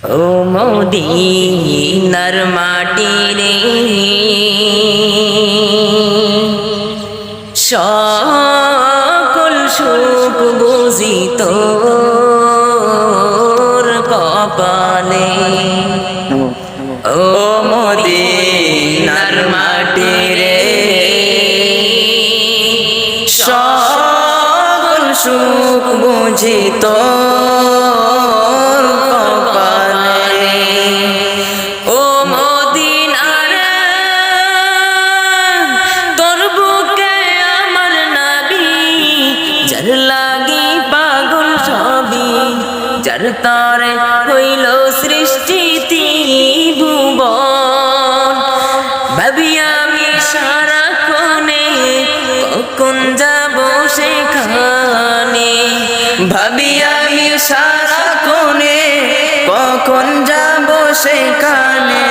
ও মদিনার মাটি রে সকল সুখ বুঝি তোর কপালে। ও মদিনার মাটি রে সকল সুখ বুঝি তোর কপালে। ও মদিনার তোর বুকে আমার নবী যার লাগি পাগল সবই, যার তরে হইল সৃষ্টি ত্রিভুবন। ভাবি আমি সারাক্ষণে কখন যাব সেখানে, ভাবি আমি সারাক্ষণে কখন যাব সেখানে।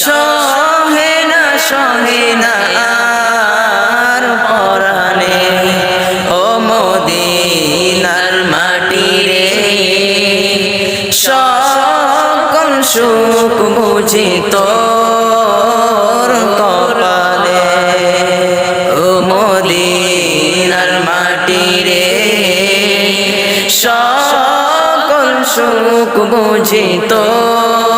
সহে না আর পরাণে। ও মদিনার মাটি রে সকল সুখ বুঝি তোর কপালে। ও মদিনার মাটি রে সকল সুখ বুঝি তোর